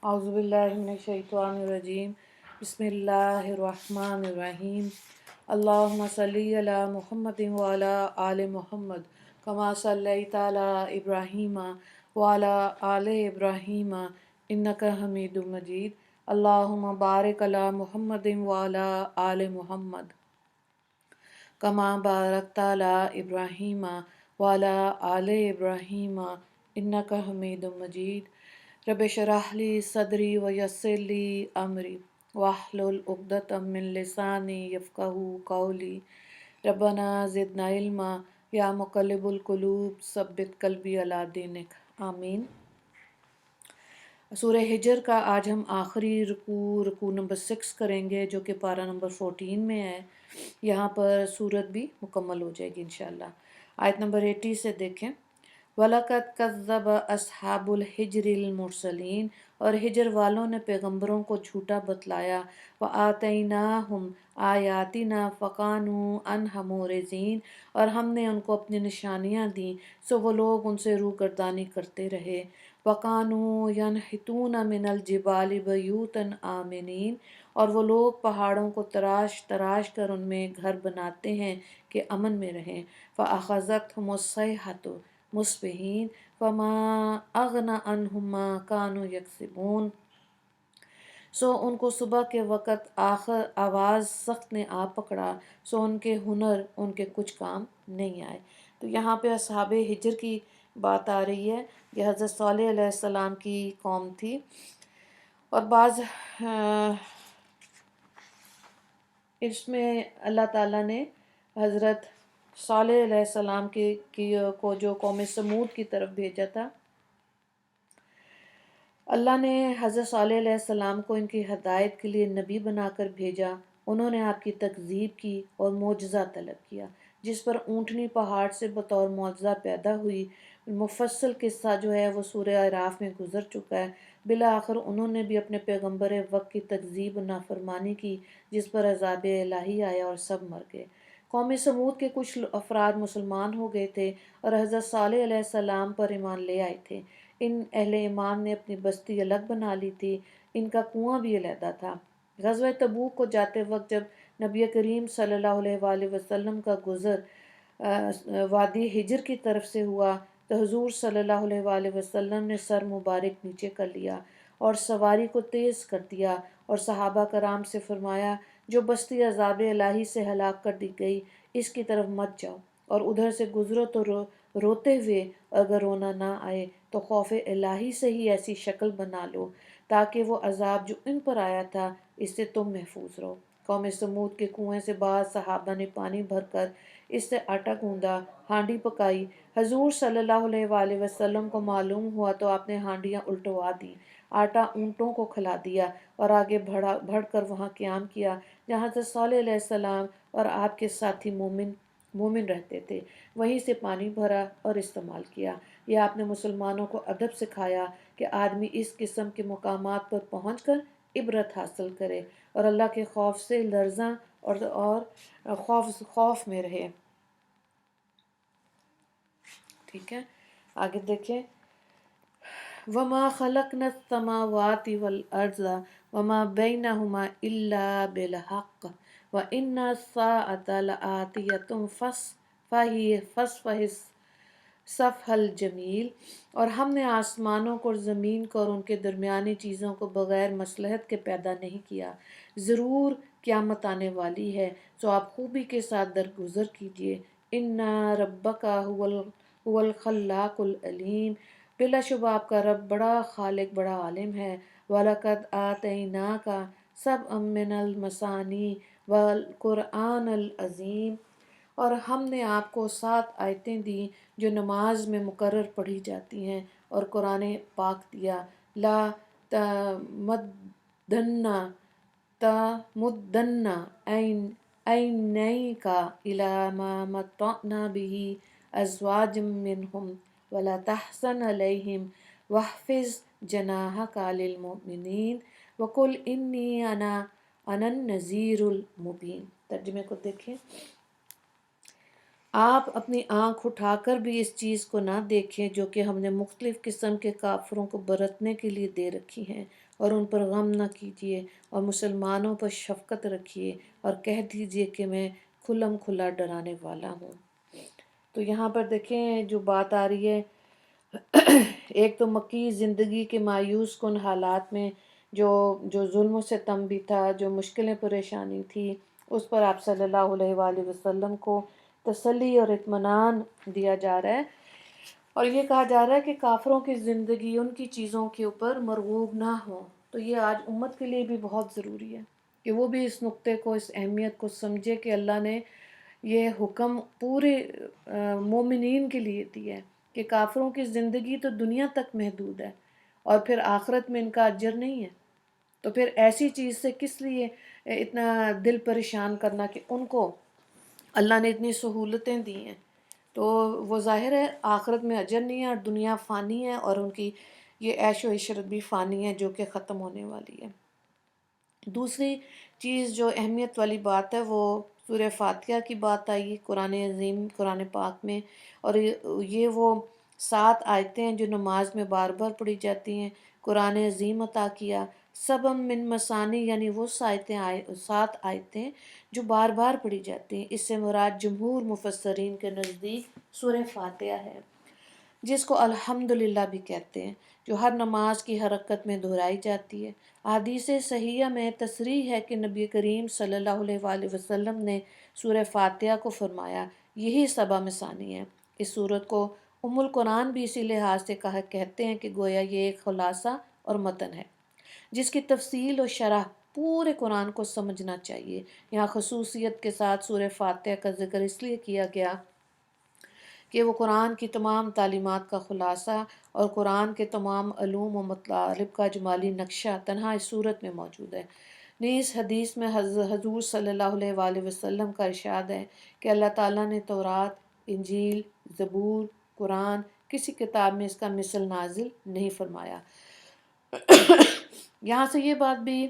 اعوذ باللہ من الشیطان الرجیم بسم اللہ الرحمن الرحیم اللہم صلی علی محمد وعلی آل محمد کما صلیت علی ابراہیم وعلی آل ابراہیم انک حمید مجید اللہم بارک علی محمد وعلی آل محمد کما بارکت علی ابراہیم وعلی آل ابراہیم انک حمید مجید رب اشرح لی صدری ویسر لی امری واحلل عقدۃ من لسانی یفقہوا قولی ربنا زدنا علما یا مقلب القلوب ثبت قلبی علی دینک آمین۔ سورہ ہجر کا آج ہم آخری رکوع نمبر 6 کریں گے جو کہ پارہ نمبر 14 میں ہے۔ یہاں پر سورت بھی مکمل ہو جائے گی انشاءاللہ۔ آیت نمبر 80 سے دیکھیں۔ وَلَقَدْ كَذَّبَ أَصْحَابُ الْحِجْرِ الْمُرْسَلِينَ اور ہجر والوں نے پیغمبروں کو جھوٹا بتلایا۔ وَآتَيْنَاهُمْ آيَاتِنَا فَكَانُوا عَنْهَا مُعْرِضِينَ اور ہم نے ان کو اپنی نشانیاں دیں سو وہ لوگ ان سے روگردانی کرتے رہے۔ وَكَانُوا يَنْحِتُونَ مِنَ الْجِبَالِ بُيُوتًا آمِنِينَ اور وہ لوگ پہاڑوں کو تراش تراش کر ان میں گھر بناتے ہیں کہ امن میں رہیں۔ فَأَخَذَتْهُمُ الصَّيْحَةُ مُصْبِحِينَ فَمَا أَغْنَى عَنْهُمْ مَا كَانُوا يَكْسِبُونَ سو ان کو صبح کے وقت آخر آواز سخت نے آ پکڑا سو ان کے ہنر ان کے کچھ کام نہیں آئے۔ تو یہاں پہ اصحاب ہجر کی بات آ رہی ہے۔ یہ حضرت صالح علیہ السلام کی قوم تھی اور بعض اس میں اللہ تعالیٰ نے حضرت صالح علیہ السلام کو جو قوم سمود کی طرف بھیجا تھا، اللہ نے حضرت صالح علیہ السلام کو ان کی ہدایت کے لیے نبی بنا کر بھیجا۔ انہوں نے آپ کی تکذیب کی اور معجزہ طلب کیا جس پر اونٹنی پہاڑ سے بطور معجزہ پیدا ہوئی۔ مفصل قصہ جو ہے وہ سورہ اعراف میں گزر چکا ہے۔ بالآخر انہوں نے بھی اپنے پیغمبر وقت کی تکذیب و نافرمانی کی جس پر عذاب الہی آیا اور سب مر گئے۔ قوم سمود کے کچھ افراد مسلمان ہو گئے تھے اور حضرت صالح علیہ السلام پر ایمان لے آئے تھے۔ ان اہل ایمان نے اپنی بستی الگ بنا لی تھی، ان کا کنواں بھی علیحدہ تھا۔ غزوہ تبوک کو جاتے وقت جب نبی کریم صلی اللہ علیہ وآلہ وسلم کا گزر وادی ہجر کی طرف سے ہوا تو حضور صلی اللہ علیہ وآلہ وسلم نے سر مبارک نیچے کر لیا اور سواری کو تیز کر دیا اور صحابہ کرام سے فرمایا جو بستی عذاب الہی سے ہلاک کر دی گئی اس کی طرف مت جاؤ اور ادھر سے گزرو تو روتے ہوئے، اگر رونا نہ آئے تو خوف الہی سے ہی ایسی شکل بنا لو تاکہ وہ عذاب جو ان پر آیا تھا اس سے تم محفوظ رہو۔ قوم سمود کے کنویں سے بعض صحابہ نے پانی بھر کر اس سے آٹا گوندا، ہانڈی پکائی۔ حضور صلی اللہ علیہ وآلہ وسلم کو معلوم ہوا تو آپ نے ہانڈیاں الٹوا دیں، آٹا اونٹوں کو کھلا دیا اور آگے بڑھ کر وہاں قیام کیا جہاں حضرت صالح علیہ السلام اور آپ کے ساتھی مومن رہتے تھے، وہیں سے پانی بھرا اور استعمال کیا۔ یہ آپ نے مسلمانوں کو ادب سکھایا کہ آدمی اس قسم کے مقامات پر پہنچ کر عبرت حاصل کرے اور اللہ کے خوف سے لرزاں اور خوف میں رہے۔ ٹھیک ہے، آگے دیکھیں۔ وَمَا خَلَقْنَا السَّمَاوَاتِ وَالْأَرْضَ وَمَا بَيْنَهُمَا إِلَّا بِالْحَقِّ وَإِنَّ السَّاعَةَ لَآتِيَةٌ فَاصْفَحِ الصَّفْحَ الْجَمِيلَ اور ہم نے آسمانوں کو اور زمین کو اور ان کے درمیانی چیزوں کو بغیر مصلحت کے پیدا نہیں کیا، ضرور قیامت آنے والی ہے، سو آپ خوبی کے ساتھ درگزر کیجیے۔ إِنَّ رَبَّكَ هُوَ الْخَلَّاقُ الْعَلِيمُ بلا شبہ آپ کا رب بڑا خالق بڑا عالم ہے۔ وَلَقَدْ آتَيْنَاكَ سَبْعًا مِّنَ الْمَثَانِي وَالْقُرْآنَ الْعَظِيمَ اور ہم نے آپ کو 7 آیتیں دیں جو نماز میں مقرر پڑھی جاتی ہیں اور قرآن پاک دیا۔ لا تمدن عینیک الی ما متعنا به ازواجا منهم ولا تحزن علیہم واخفض جناحک للمؤمنین وقل انی انا النذیر المبین۔ ترجمے کو دیکھیں۔ آپ اپنی آنکھ اٹھا کر بھی اس چیز کو نہ دیکھیں جو کہ ہم نے مختلف قسم کے کافروں کو برتنے کے لیے دے رکھی ہیں، اور ان پر غم نہ کیجیے اور مسلمانوں پر شفقت رکھیے اور کہہ دیجیے کہ میں کھلم کھلا ڈرانے والا ہوں۔ تو یہاں پر دیکھیں جو بات آ رہی ہے، ایک تو مکی زندگی کے مایوس کن حالات میں جو جو ظلم و ستم بھی تھا، جو مشکلیں پریشانی تھی، اس پر آپ صلی اللہ علیہ وآلہ وسلم کو تسلی اور اطمینان دیا جا رہا ہے، اور یہ کہا جا رہا ہے کہ کافروں کی زندگی ان کی چیزوں کے اوپر مرغوب نہ ہو۔ تو یہ آج امت کے لیے بھی بہت ضروری ہے کہ وہ بھی اس نقطے کو، اس اہمیت کو سمجھے کہ اللہ نے یہ حکم پورے مومنین کے لیے دیا ہے کہ کافروں کی زندگی تو دنیا تک محدود ہے، اور پھر آخرت میں ان کا اجر نہیں ہے۔ تو پھر ایسی چیز سے کس لیے اتنا دل پریشان کرنا کہ ان کو اللہ نے اتنی سہولتیں دی ہیں، تو وہ ظاہر ہے آخرت میں اجر نہیں ہے، اور دنیا فانی ہے، اور ان کی یہ عیش و عشرت بھی فانی ہے جو کہ ختم ہونے والی ہے۔ دوسری چیز جو اہمیت والی بات ہے وہ سورہ فاتحہ کی بات آئی قرآن عظیم، قرآن پاک میں، اور یہ وہ 7 آیتیں ہیں جو نماز میں بار بار پڑھی جاتی ہیں۔ قرآن عظیم عطا کیا سبم من مسانی، یعنی وہ 7 آیتیں جو بار بار پڑھی جاتی ہیں۔ اس سے مراد جمہور مفسرین کے نزدیک سورہ فاتحہ ہے، جس کو الحمدللہ بھی کہتے ہیں، جو ہر نماز کی حرکت میں دہرائی جاتی ہے۔ احادیث صحیحہ میں تصریح ہے کہ نبی کریم صلی اللہ علیہ وآلہ وسلم نے سورہ فاتحہ کو فرمایا یہی سبع مثانی ہے۔ اس سورت کو ام القرآن بھی اسی لحاظ سے کہتے ہیں کہ گویا یہ ایک خلاصہ اور متن ہے جس کی تفصیل و شرح پورے قرآن کو سمجھنا چاہیے۔ یہاں خصوصیت کے ساتھ سورہ فاتحہ کا ذکر اس لیے کیا گیا کہ وہ قرآن کی تمام تعلیمات کا خلاصہ اور قرآن کے تمام علوم و مطالب کا اجمالی نقشہ تنہا اس صورت میں موجود ہے۔ نیز حدیث میں حضور صلی اللہ علیہ وآلہ وسلم کا ارشاد ہے کہ اللہ تعالیٰ نے تورات، انجیل، زبور، قرآن کسی کتاب میں اس کا مثل نازل نہیں فرمایا۔ یہاں سے یہ بات بھی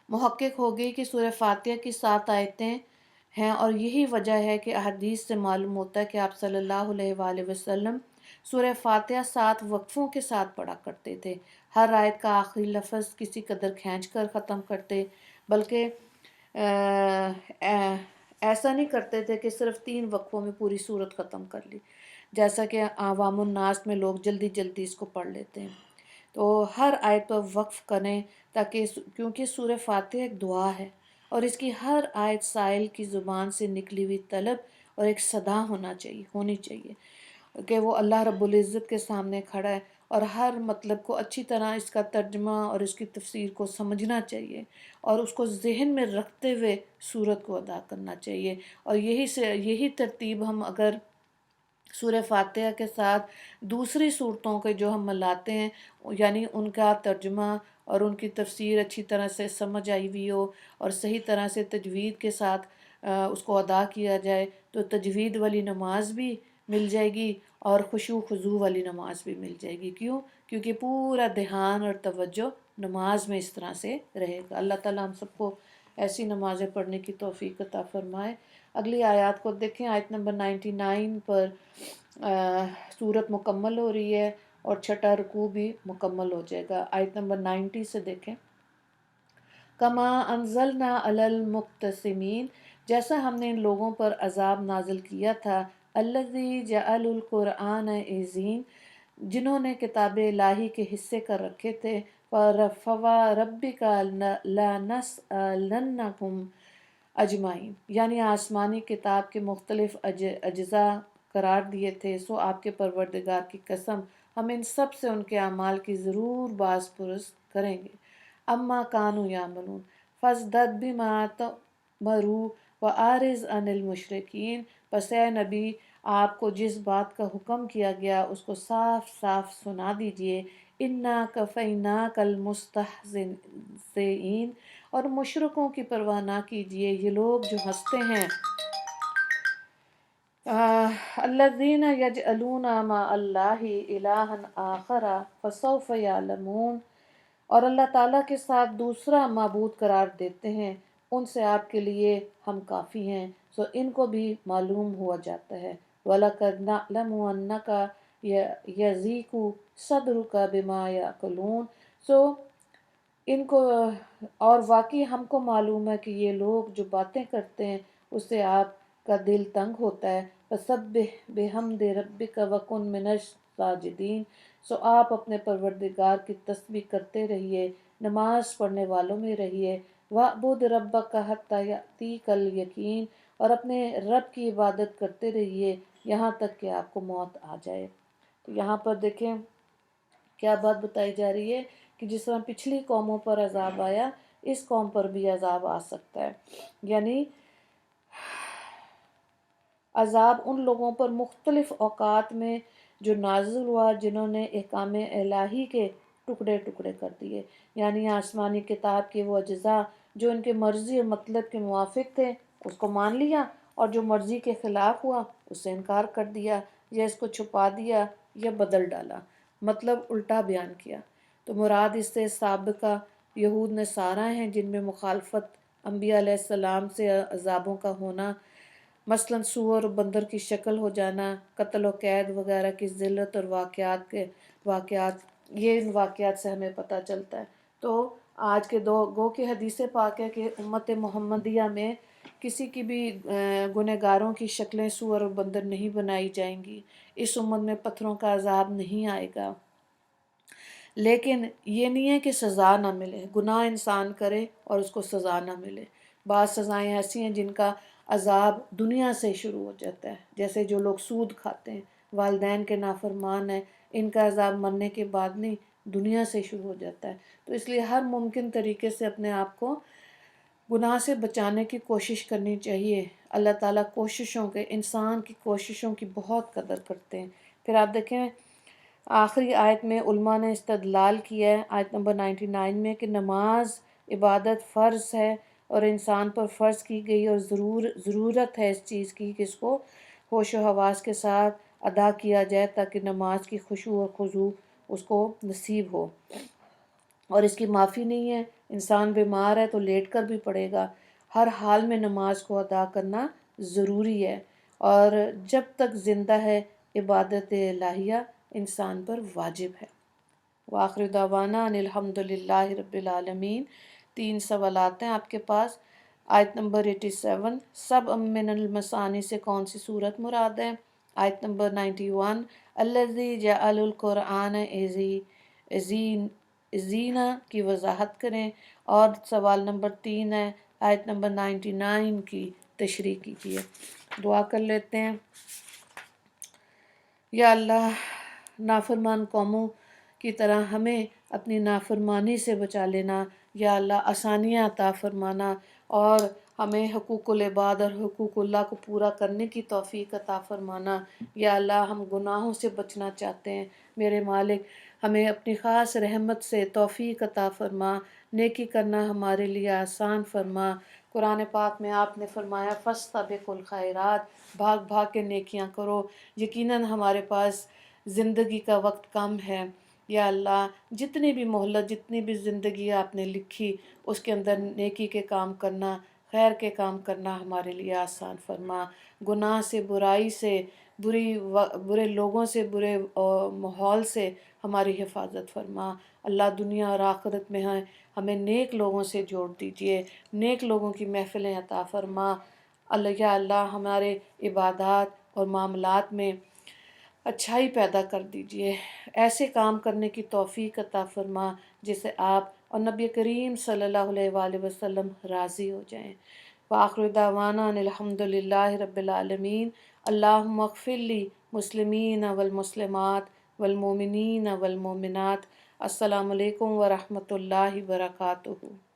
محقق ہو گئی کہ سورہ فاتحہ کی 7 آیتیں ہیں، اور یہی وجہ ہے کہ احادیث سے معلوم ہوتا ہے کہ آپ صلی اللہ علیہ وآلہ وسلم سورہ فاتحہ 7 وقفوں کے ساتھ پڑھا کرتے تھے۔ ہر آیت کا آخری لفظ کسی قدر کھینچ کر ختم کرتے، بلکہ ایسا نہیں کرتے تھے کہ صرف 3 وقفوں میں پوری صورت ختم کر لی، جیسا کہ عوام الناس میں لوگ جلدی جلدی اس کو پڑھ لیتے ہیں۔ تو ہر آیت پر وقف کریں، تاکہ کیونکہ سورہ فاتحہ ایک دعا ہے، اور اس کی ہر آیت سائل کی زبان سے نکلی ہوئی طلب اور ایک صدا ہونی چاہیے کہ وہ اللہ رب العزت کے سامنے کھڑا ہے، اور ہر مطلب کو اچھی طرح اس کا ترجمہ اور اس کی تفسیر کو سمجھنا چاہیے، اور اس کو ذہن میں رکھتے ہوئے سورت کو ادا کرنا چاہیے۔ اور یہی ترتیب ہم اگر سورہ فاتحہ کے ساتھ دوسری صورتوں کے جو ہم ملاتے ہیں، یعنی ان کا ترجمہ اور ان کی تفسیر اچھی طرح سے سمجھ آئی ہوئی ہو، اور صحیح طرح سے تجوید کے ساتھ اس کو ادا کیا جائے، تو تجوید والی نماز بھی مل جائے گی اور خشوع خضوع والی نماز بھی مل جائے گی۔ کیونکہ پورا دھیان اور توجہ نماز میں اس طرح سے رہے گا۔ اللہ تعالیٰ ہم سب کو ایسی نمازیں پڑھنے کی توفیق عطا فرمائے۔ اگلی آیات کو دیکھیں، آیت نمبر 99 پر سورت مکمل ہو رہی ہے، اور 6واں رکوع بھی مکمل ہو جائے گا۔ آیت نمبر 90 سے دیکھیں، کما انزلنا علی المقتسمین، جیسا ہم نے ان لوگوں پر عذاب نازل کیا تھا، الذی جعل القرآن عظیم، جنہوں نے کتاب الہی کے حصے کر رکھے تھے، فوربک لنسألنہم اجمعین، یعنی آسمانی کتاب کے مختلف اجزاء قرار دیے تھے، سو آپ کے پروردگار کی قسم ہم ان سب سے ان کے اعمال کی ضرور باز پرس کریں گے۔ اما کانوا یعملون فازدد بما تؤمروا وأعرض عن المشرکین، پس اے نبی آپ کو جس بات کا حکم کیا گیا اس کو صاف صاف سنا دیجئے۔ انا کفیناک المستہزئین، اور مشرکوں کی پرواہ نہ کیجیے، یہ لوگ جو ہنستے ہیں۔ الذین یجعلون مع اللہ الہا آخر فسوف یعلمون، اور اللہ تعالیٰ کے ساتھ دوسرا معبود قرار دیتے ہیں، ان سے آپ کے لیے ہم کافی ہیں، سو ان کو بھی معلوم ہوا جاتا ہے وَلَقَدْ نَعْلَمُ أَنَّكَ يَضِيقُ صَدْرُكَ بِمَا يَأْكُلُونَ سو ان کو، اور واقعی ہم کو معلوم ہے کہ یہ لوگ جو باتیں کرتے ہیں اس سے آپ کا دل تنگ ہوتا ہے۔ فَسَبِّحْ بِحَمْدِ رَبِّكَ وَكُن مِّنَ الساجدین سو آپ اپنے پروردگار کی تسبیح کرتے رہیے، نماز پڑھنے والوں میں رہیے۔ وَاعْبُدْ رَبَّكَ حَتَّى يَأْتِيكَ الْيَقِينُ اور اپنے رب کی عبادت کرتے رہیے یہاں تک کہ آپ کو موت آ جائے۔ تو یہاں پر دیکھیں کیا بات بتائی جا رہی ہے کہ جس طرح پچھلی قوموں پر عذاب آیا اس قوم پر بھی عذاب آ سکتا ہے، یعنی عذاب ان لوگوں پر مختلف اوقات میں جو نازل ہوا جنہوں نے احکام الہی کے ٹکڑے ٹکڑے کر دیے، یعنی آسمانی کتاب کے وہ اجزاء جو ان کے مرضی اور مطلب کے موافق تھے اس کو مان لیا، اور جو مرضی کے خلاف ہوا اس سے انکار کر دیا یا اس کو چھپا دیا یا بدل ڈالا، مطلب الٹا بیان کیا۔ تو مراد اس سے سابقہ یہود نصارہ ہیں جن میں مخالفت انبیاء علیہ السلام سے عذابوں کا ہونا، مثلاً سور اور بندر کی شکل ہو جانا، قتل و قید وغیرہ کی ذلت اور واقعات یہ ان واقعات سے ہمیں پتہ چلتا ہے۔ تو آج کے گو کی حدیث پاک ہے کہ امت محمدیہ میں کسی کی بھی گنہگاروں کی شکلیں سور اور بندر نہیں بنائی جائیں گی، اس امت میں پتھروں کا عذاب نہیں آئے گا، لیکن یہ نہیں ہے کہ سزا نہ ملے، گناہ انسان کرے اور اس کو سزا نہ ملے۔ بعض سزائیں ایسی ہیں جن کا عذاب دنیا سے شروع ہو جاتا ہے، جیسے جو لوگ سود کھاتے ہیں، والدین کے نافرمان ہیں، ان کا عذاب مرنے کے بعد نہیں دنیا سے شروع ہو جاتا ہے۔ تو اس لیے ہر ممکن طریقے سے اپنے آپ کو گناہ سے بچانے کی کوشش کرنی چاہیے۔ اللہ تعالیٰ انسان کی کوششوں کی بہت قدر کرتے ہیں۔ پھر آپ دیکھیں آخری آیت میں علماء نے استدلال کیا ہے آیت نمبر 99 میں کہ نماز عبادت فرض ہے اور انسان پر فرض کی گئی اور ضرورت ہے اس چیز کی کہ اس کو ہوش و حواس کے ساتھ ادا کیا جائے تاکہ نماز کی خشوع و خضوع اس کو نصیب ہو، اور اس کی معافی نہیں ہے۔ انسان بیمار ہے تو لیٹ کر بھی پڑے گا، ہر حال میں نماز کو ادا کرنا ضروری ہے، اور جب تک زندہ ہے عبادت الہیہ انسان پر واجب ہے۔ وآخر دعوانا ان الحمدللہ رب العالمین۔ 3 سوالات ہیں آپ کے پاس۔ آیت نمبر 87 سب من المثانی سے کون سی صورت مراد ہے؟ آیت نمبر 91 الذی جعل القرآن عزینہ کی وضاحت کریں، اور سوال نمبر 3 ہے آیت نمبر 99 کی تشریح کیجیے۔ دعا کر لیتے ہیں۔ یا اللہ نافرمان قوموں کی طرح ہمیں اپنی نافرمانی سے بچا لینا، یا اللہ آسانیاں عطا فرمانا، اور ہمیں حقوق العباد اور حقوق اللہ کو پورا کرنے کی توفیق عطا فرمانا۔ یا اللہ ہم گناہوں سے بچنا چاہتے ہیں، میرے مالک ہمیں اپنی خاص رحمت سے توفیق عطا فرما، نیکی کرنا ہمارے لیے آسان فرما۔ قرآن پاک میں آپ نے فرمایا فاستبقوا الخیرات، بھاگ بھاگ کے نیکیاں کرو، یقیناً ہمارے پاس زندگی کا وقت کم ہے۔ یا اللہ جتنی بھی مہلت، جتنی بھی زندگی آپ نے لکھی اس کے اندر نیکی کے کام کرنا، خیر کے کام کرنا ہمارے لیے آسان فرما، گناہ سے، برائی سے، برے لوگوں سے، برے ماحول سے ہماری حفاظت فرما۔ اللہ دنیا اور آخرت میں ہمیں نیک لوگوں سے جوڑ دیجئے، نیک لوگوں کی محفلیں عطا فرما۔ اللہ یا اللہ ہمارے عبادات اور معاملات میں اچھائی پیدا کر دیجئے، ایسے کام کرنے کی توفیق عطا فرما جس سے آپ اور نبی کریم صلی اللہ علیہ وآلہ وسلم راضی ہو جائیں۔ وآخر دعوانا ان الحمدللہ رب العالمین۔ اللہم اغفر لی مسلمین والمسلمات والمومنین والمومنات۔ السلام علیکم ورحمۃ اللہ وبرکاتہ۔